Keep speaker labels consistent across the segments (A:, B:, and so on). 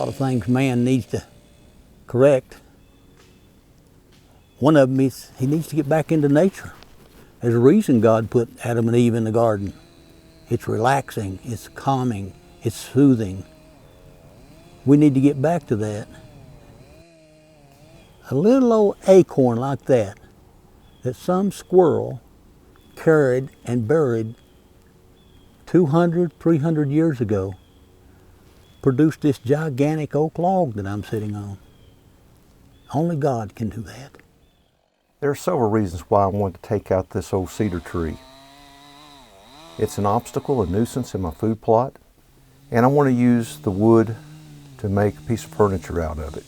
A: lot of things man needs to correct. One of them is he needs to get back into nature. There's a reason God put Adam and Eve in the garden. It's relaxing, it's calming, it's soothing. We need to get back to that. A little old acorn like that some squirrel carried and buried 200, 300 years ago, produced this gigantic oak log that I'm sitting on. Only God can do that.
B: There are several reasons why I wanted to take out this old cedar tree. It's an obstacle, a nuisance in my food plot, and I want to use the wood to make a piece of furniture out of it.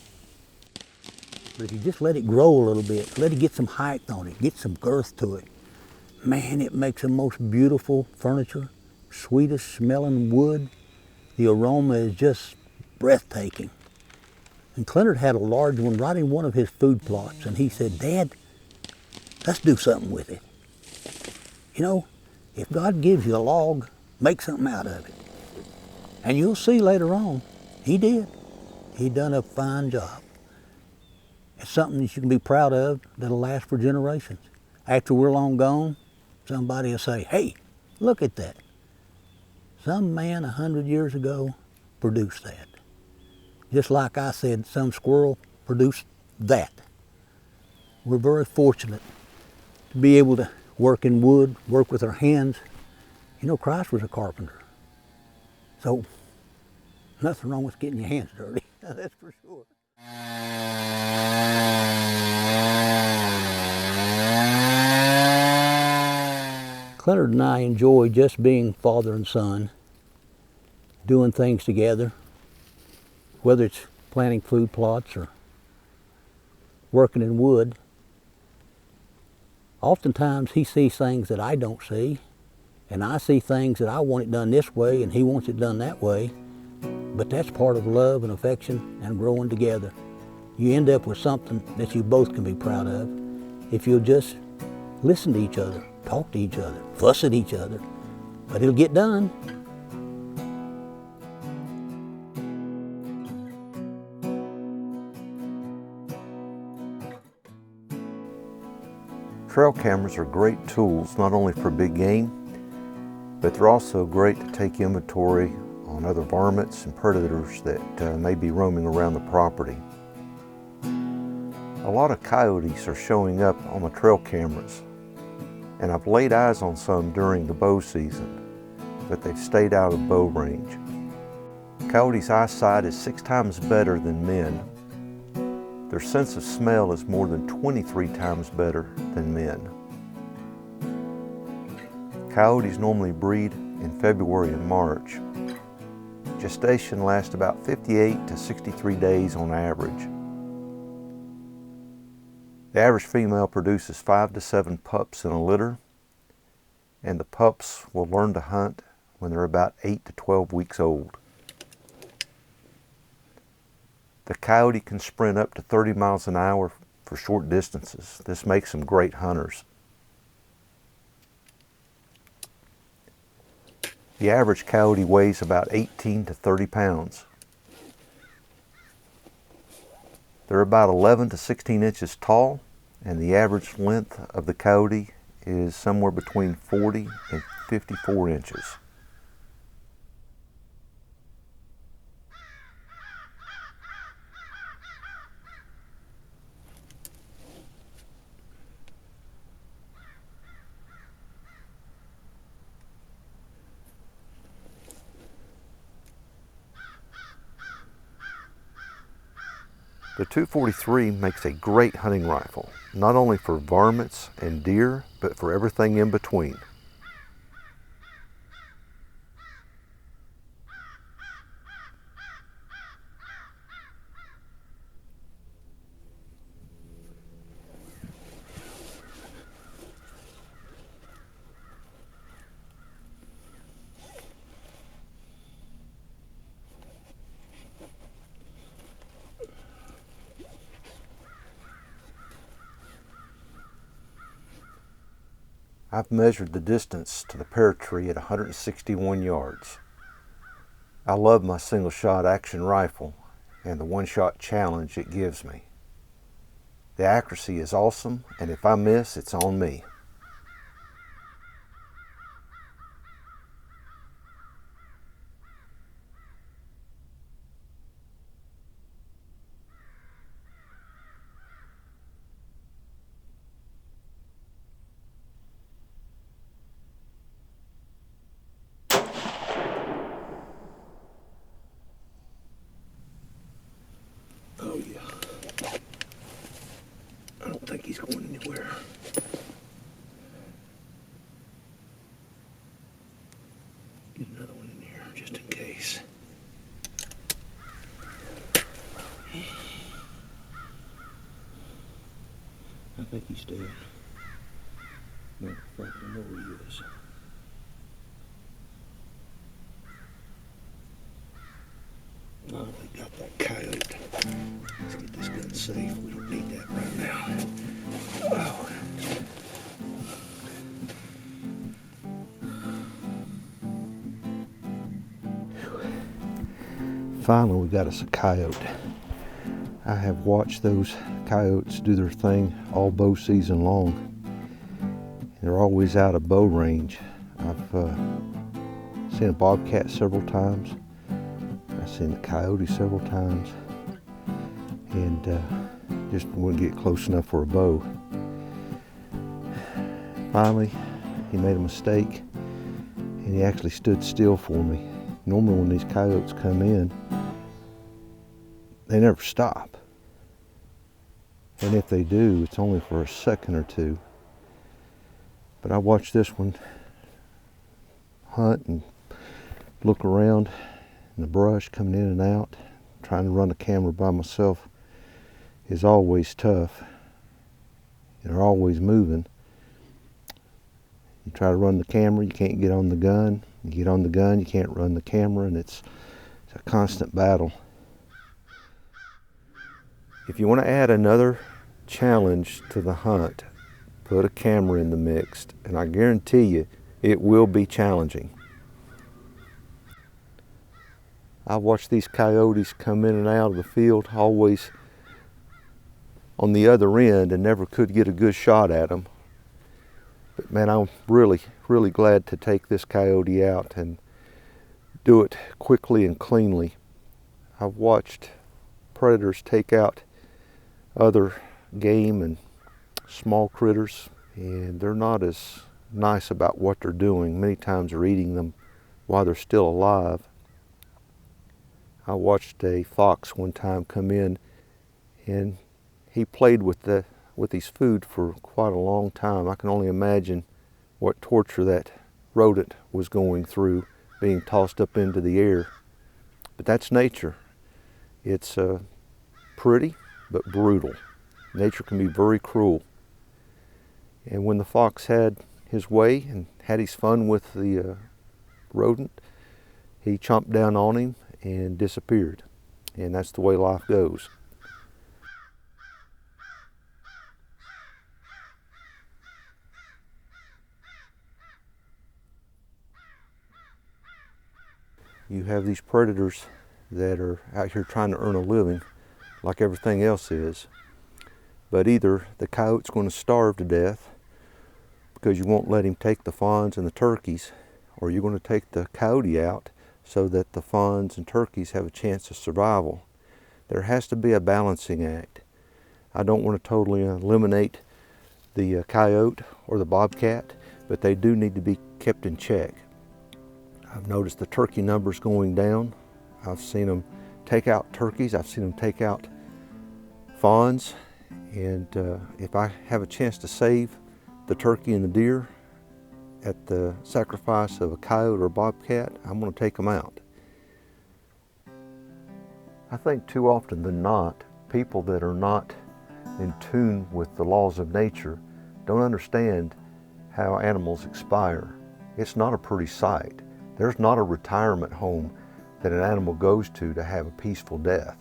A: But if you just let it grow a little bit, let it get some height on it, get some girth to it, man, it makes the most beautiful furniture, sweetest smelling wood. The aroma is just breathtaking. And Cleonard had a large one right in one of his food plots, and he said, Dad, let's do something with it. You know, if God gives you a log, make something out of it. And you'll see later on, he did. He done a fine job. It's something that you can be proud of that'll last for generations. After we're long gone, somebody will say, hey, look at that. Some man 100 years ago produced that. Just like I said, some squirrel produced that. We're very fortunate to be able to work in wood, work with our hands. You know, Christ was a carpenter. So, nothing wrong with getting your hands dirty, that's for sure. Cleonard and I enjoy just being father and son, doing things together, whether it's planting food plots or working in wood. Oftentimes he sees things that I don't see, and I see things that I want it done this way and he wants it done that way. But that's part of love and affection and growing together. You end up with something that you both can be proud of if you'll just listen to each other, talk to each other, fuss at each other, but it'll get done.
B: Trail cameras are great tools not only for big game, but they're also great to take inventory on other varmints and predators that may be roaming around the property. A lot of coyotes are showing up on my trail cameras, and I've laid eyes on some during the bow season, but they've stayed out of bow range. Coyotes' eyesight is 6 times better than men. Their sense of smell is more than 23 times better than men. Coyotes normally breed in February and March. Gestation lasts about 58 to 63 days on average. The average female produces 5 to 7 pups in a litter, and the pups will learn to hunt when they're about 8 to 12 weeks old. The coyote can sprint up to 30 miles an hour for short distances. This makes them great hunters. The average coyote weighs about 18 to 30 pounds. They're about 11 to 16 inches tall, and the average length of the coyote is somewhere between 40 and 54 inches. The .243 makes a great hunting rifle, not only for varmints and deer, but for everything in between. I've measured the distance to the pear tree at 161 yards. I love my single-shot action rifle, and the one-shot challenge it gives me. The accuracy is awesome, and if I miss, it's on me.
A: Oh yeah. I don't think he's going anywhere. Get another one in here, just in case. I think he's dead. No, frankly, I know where he is. Oh, we got that coyote. Let's get this gun safe. We don't need that right now. Oh. Finally, we got us a coyote. I have watched those coyotes do their thing all bow season long. They're always out of bow range. I've seen a bobcat several times. I've seen the coyote several times, and just wouldn't get close enough for a bow. Finally, he made a mistake, and he actually stood still for me. Normally when these coyotes come in, they never stop. And if they do, it's only for a second or two. But I watched this one hunt and look around in the brush coming in and out. Trying to run the camera by myself is always tough. They're always moving. You try to run the camera, you can't get on the gun. You get on the gun, you can't run the camera, and it's a constant battle. If you want to add another challenge to the hunt, put a camera in the mix, and I guarantee you it will be challenging. I watch these coyotes come in and out of the field, always on the other end, and never could get a good shot at them. But man, I'm really glad to take this coyote out and do it quickly and cleanly. I've watched predators take out other game and small critters, and they're not as nice about what they're doing. Many times they're eating them while they're still alive. I watched a fox one time come in, and he played with his food for quite a long time. I can only imagine what torture that rodent was going through, being tossed up into the air. But that's nature. It's pretty but brutal. Nature can be very cruel. And when the fox had his way and had his fun with the rodent, he chomped down on him and disappeared. And that's the way life goes. You have these predators that are out here trying to earn a living like everything else is. But either the coyote's going to starve to death because you won't let him take the fawns and the turkeys, or you're going to take the coyote out so that the fawns and turkeys have a chance of survival. There has to be a balancing act. I don't want to totally eliminate the coyote or the bobcat, but they do need to be kept in check. I've noticed the turkey numbers going down. I've seen them take out turkeys. I've seen them take out fawns. And if I have a chance to save the turkey and the deer at the sacrifice of a coyote or a bobcat, I'm going to take them out. I think too often than not, people that are not in tune with the laws of nature don't understand how animals expire. It's not a pretty sight. There's not a retirement home that an animal goes to have a peaceful death.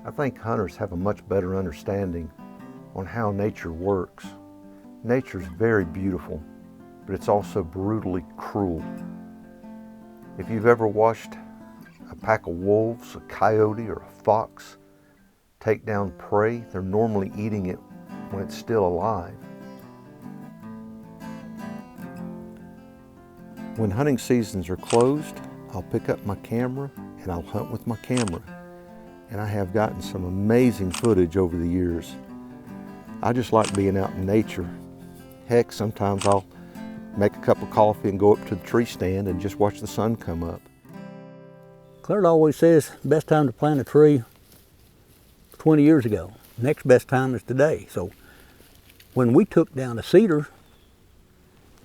A: I think hunters have a much better understanding on how nature works. Nature's very beautiful, but it's also brutally cruel. If you've ever watched
B: a pack of wolves, a coyote, or a fox take down prey, they're normally eating it when it's still alive. When hunting seasons are closed, I'll pick up my camera and I'll hunt with my camera. And I have gotten some amazing footage over the years. I just like being out in nature. Heck, sometimes I'll make a cup of coffee and go up to the tree stand and just watch the sun come up.
A: Claire always says best time to plant a tree 20 years ago. Next best time is today. So when we took down a cedar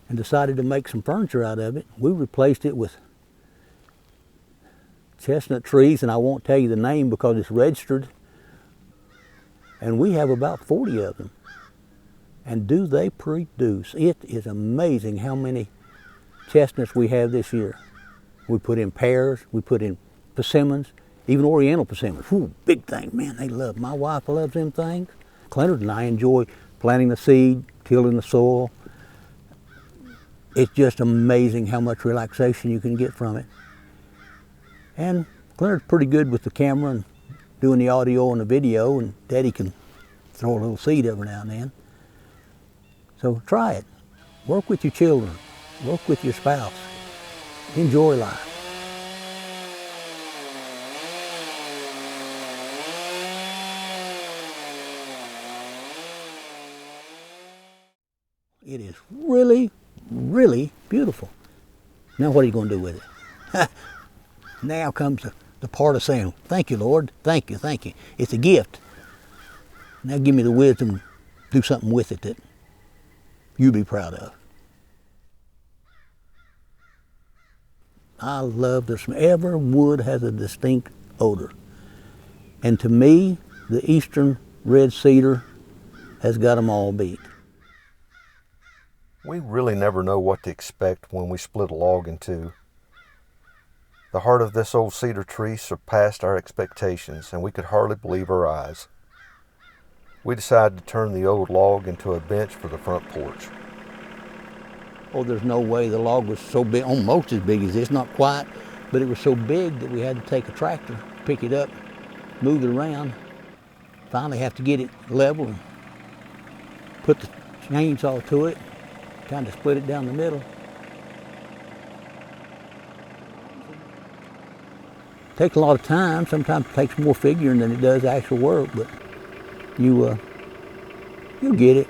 A: and decided to make some furniture out of it, we replaced it with chestnut trees, and I won't tell you the name because it's registered. And we have about 40 of them. And do they produce? It is amazing how many chestnuts we have this year. We put in pears, we put in persimmons, even oriental persimmons. Whew, big thing, man, they love. My wife loves them things. Clinton and I enjoy planting the seed, tilling the soil. It's just amazing how much relaxation you can get from it. And Clinton's pretty good with the camera and doing the audio and the video, and Daddy can throw a little seed every now and then. So try it. Work with your children. Work with your spouse. Enjoy life. It is really, really beautiful. Now what are you going to do with it? Now comes the part of saying, thank you, Lord. Thank you, thank you. It's a gift. Now give me the wisdom to do something with it that you be proud of. I love the smell. Every wood has a distinct odor. And to me, the eastern red cedar has got them all beat.
B: We really never know what to expect when we split a log in two. The heart of this old cedar tree surpassed our expectations, and we could hardly believe our eyes. We decided to turn the old log into a bench for the front porch.
A: Oh, there's no way. The log was so big, almost as big as this, not quite, but it was so big that we had to take a tractor, pick it up, move it around, finally have to get it level and put the chainsaw to it, kind of split it down the middle. Takes a lot of time. Sometimes it takes more figuring than it does actual work, but you'll get it.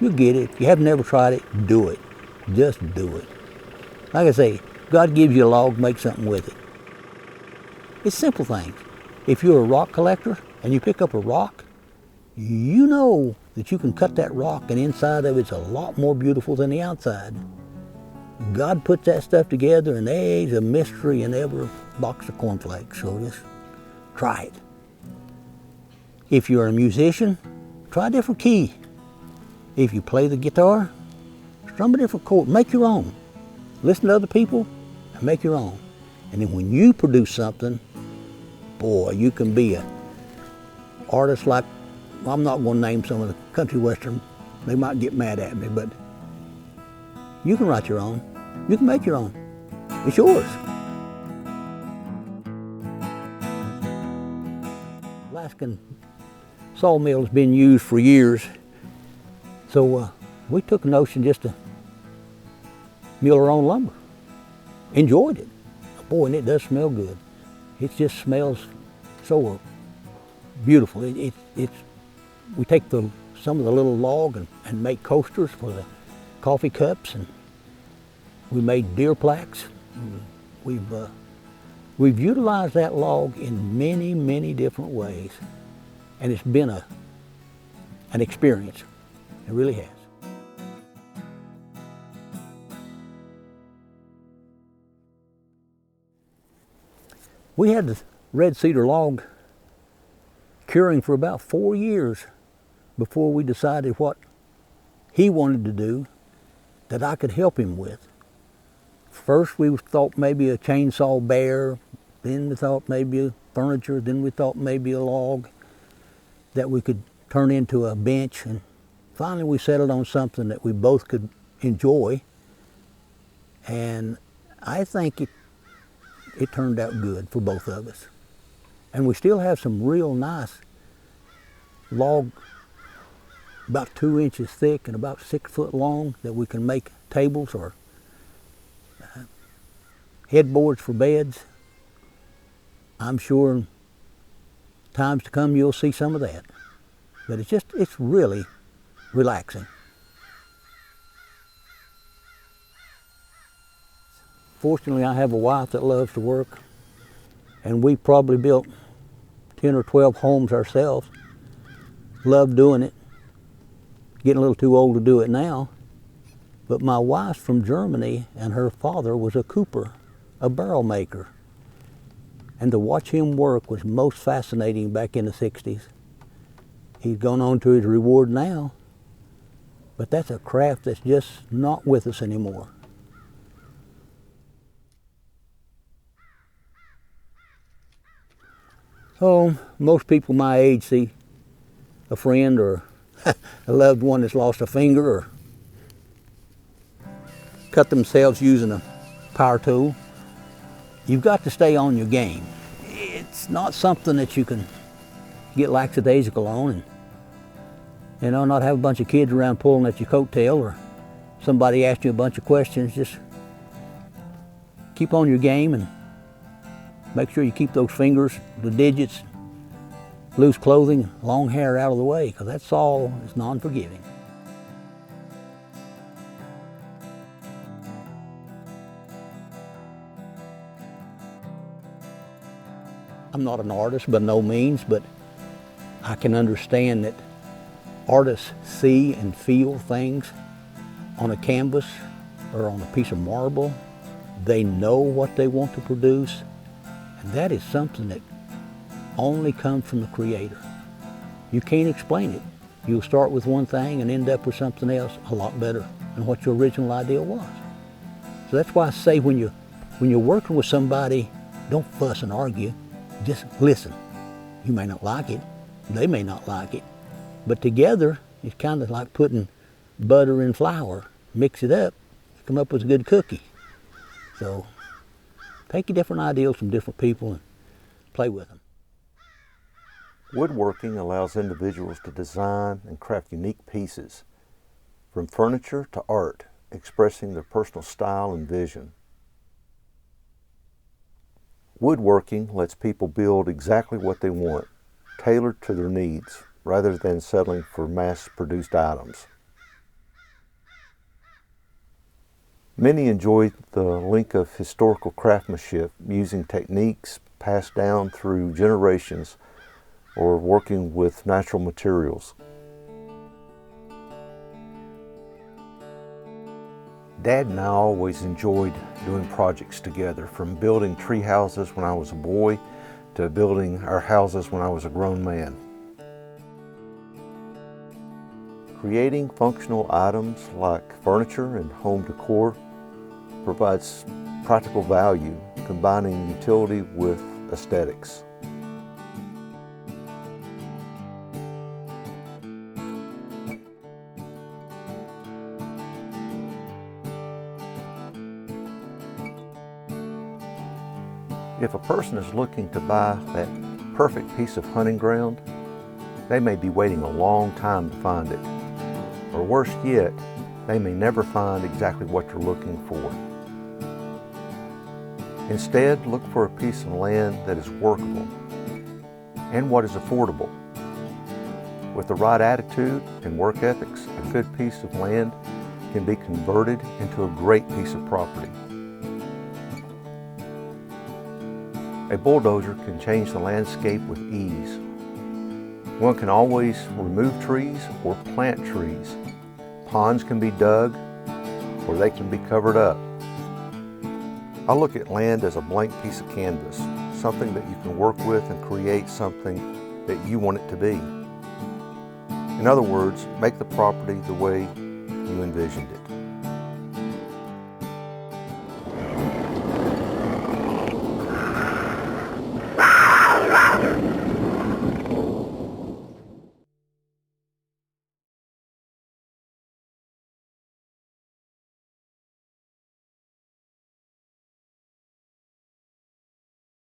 A: You'll get it. If you have never tried it, do it. Just do it. Like I say, God gives you a log, make something with it. It's simple things. If you're a rock collector and you pick up a rock, you know that you can cut that rock and inside of it's a lot more beautiful than the outside. God puts that stuff together and there's a mystery in every box of cornflakes, so just try it. If you're a musician, try a different key. If you play the guitar, strum a different chord, make your own. Listen to other people and make your own. And then when you produce something, boy, you can be an artist like, well, I'm not going to name some of the country western, they might get mad at me, but you can write your own. You can make your own. It's yours. Alaskan sawmill has been used for years, so we took a notion just to mill our own lumber. Enjoyed it. Boy, and it does smell good. It just smells so beautiful. We take some of the little log and make coasters for the coffee cups, and we made deer plaques. We've utilized that log in many, many different ways, and it's been an experience. It really has. We had the red cedar log curing for about 4 years before we decided what he wanted to do that I could help him with. First we thought maybe a chainsaw bear, then we thought maybe a furniture, then we thought maybe a log that we could turn into a bench, and finally we settled on something that we both could enjoy. And I think it turned out good for both of us. And we still have some real nice log, about 2 inches thick and about 6 foot long, that we can make tables or headboards for beds. I'm sure in times to come you'll see some of that. But it's really relaxing. Fortunately, I have a wife that loves to work, and we probably built 10 or 12 homes ourselves. Love doing it. Getting a little too old to do it now. But my wife's from Germany, and her father was a cooper, a barrel maker. And to watch him work was most fascinating back in the 60s. He's gone on to his reward now, but that's a craft that's just not with us anymore. Oh, most people my age see a friend or a loved one that's lost a finger or cut themselves using a power tool. You've got to stay on your game. It's not something that you can get lackadaisical on and not have a bunch of kids around pulling at your coattail or somebody asks you a bunch of questions. Just keep on your game and make sure you keep those fingers, the digits, loose clothing, long hair out of the way, because that's all is non-forgiving. I'm not an artist by no means, but I can understand that artists see and feel things on a canvas or on a piece of marble. They know what they want to produce, and that is something that only comes from the Creator. You can't explain it. You'll start with one thing and end up with something else a lot better than what your original idea was. So that's why I say when you're working with somebody, don't fuss and argue. Just listen. You may not like it. They may not like it. But together, it's kind of like putting butter and flour. Mix it up, come up with a good cookie. So take your different ideas from different people and play with them.
B: Woodworking allows individuals to design and craft unique pieces, from furniture to art, expressing their personal style and vision. Woodworking lets people build exactly what they want, tailored to their needs, rather than settling for mass-produced items. Many enjoy the link of historical craftsmanship, using techniques passed down through generations or working with natural materials. Dad and I always enjoyed doing projects together, from building tree houses when I was a boy to building our houses when I was a grown man. Creating functional items like furniture and home decor provides practical value, combining utility with aesthetics. If a person is looking to buy that perfect piece of hunting ground, they may be waiting a long time to find it. Or worse yet, they may never find exactly what you're looking for. Instead, look for a piece of land that is workable and what is affordable. With the right attitude and work ethics, a good piece of land can be converted into a great piece of property. A bulldozer can change the landscape with ease. One can always remove trees or plant trees. Ponds can be dug or they can be covered up. I look at land as a blank piece of canvas, something that you can work with and create something that you want it to be. In other words, make the property the way you envisioned it.